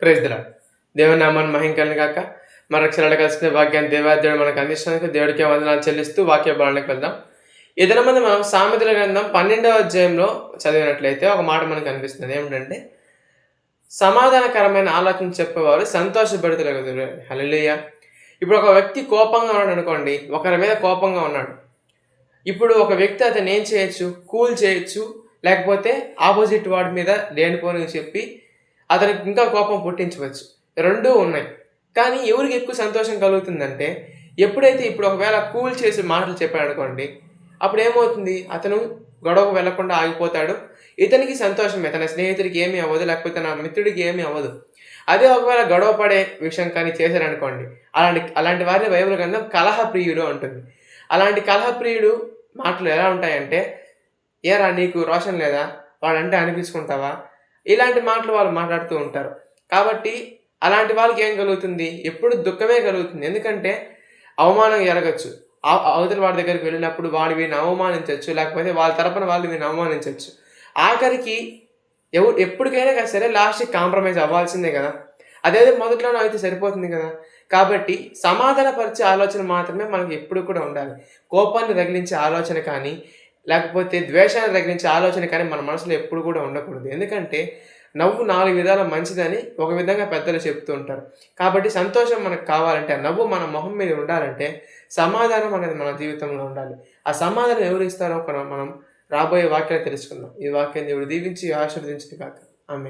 Praise the lord. దేవుని నామాన్ని మహింకలను గాక. మరొకసారి కలిసిన వాక్యాన్ని దేవాదేవుడు మనకు అందించినందుకు దేవుడికే వందనాలు చెల్లిస్తూ వాక్య భావనకి వెళ్దాం. ఈ దినమందు మనం సామెతల గ్రంథం 12వ అధ్యాయంలో చదివినట్లయితే ఒక మాట మనకు అనిపిస్తుంది. ఏమిటంటే, సమాధానకరమైన ఆలోచన చెప్పేవారు సంతోషపడుతున్నారు. హల్లెలూయా. ఇప్పుడు ఒక వ్యక్తి కోపంగా ఉన్నాడు అనుకోండి, ఒకరి మీద కోపంగా ఉన్నాడు. ఇప్పుడు ఒక వ్యక్తి అతను ఏం చేయొచ్చు? కూల్ చేయొచ్చు, లేకపోతే ఆపోజిట్ వాడి మీద లేనిపోని చెప్పి అతనికి ఇంకా కోపం పుట్టించవచ్చు. రెండూ ఉన్నాయి. కానీ ఎవరికి ఎక్కువ సంతోషం కలుగుతుందంటే, ఎప్పుడైతే ఇప్పుడు ఒకవేళ కూల్ చేసి మాటలు చెప్పాడనుకోండి, అప్పుడు ఏమవుతుంది? అతను గొడవకు వెళ్లకుండా ఆగిపోతాడు. ఇతనికి సంతోషమే, తన స్నేహితుడికి ఏమీ అవ్వదు, లేకపోతే నా మిత్రుడికి ఏమీ అవ్వదు. అదే ఒకవేళ గొడవ పడే విషయం కానీ చేశారనుకోండి, అలాంటి వారిని బైబిల్ గ్రంథం కలహప్రియుడు అంటుంది. అలాంటి కలహప్రియుడు మాటలు ఎలా ఉంటాయంటే, ఏరా నీకు రోషం లేదా? వాడంటే అనిపించుకుంటావా? ఇలాంటి మాటలు వాళ్ళు మాట్లాడుతూ ఉంటారు. కాబట్టి అలాంటి వాళ్ళకి ఏం కలుగుతుంది? ఎప్పుడు దుఃఖమే కలుగుతుంది. ఎందుకంటే అవమానం ఎరగచ్చు. అవతల వాడి దగ్గరికి వెళ్ళినప్పుడు వాడు వీడిని అవమానించవచ్చు, లేకపోతే వాళ్ళ తరపున వాళ్ళు వీడిని అవమానించవచ్చు. ఆఖరికి ఎప్పటికైనా సరే లాస్ట్‌కి కాంప్రమైజ్ అవ్వాల్సిందే కదా! అదేదో మొదట్లోనే అయితే సరిపోతుంది కదా! కాబట్టి సమాధానపరిచే ఆలోచన మాత్రమే మనకి ఎప్పుడు కూడా ఉండాలి. కోపాన్ని రగిలించే ఆలోచన కానీ, లేకపోతే ద్వేషాన్ని రగిలించే ఆలోచన కానీ మన మనసులో ఎప్పుడు కూడా ఉండకూడదు. ఎందుకంటే నవ్వు 4 విధాల మంచిదని ఒక విధంగా పెద్దలు చెప్తూ ఉంటారు. కాబట్టి సంతోషం మనకు కావాలంటే, ఆ నవ్వు మన మొహం మీద ఉండాలంటే సమాధానం అనేది మన జీవితంలో ఉండాలి. ఆ సమాధానం ఎవరు ఇస్తారో మనం రాబోయే వాక్యాలు తెలుసుకుందాం. ఈ వాక్యాన్ని దేవుడు దీవించి ఆశీర్వదించును గాక. ఆమేన్.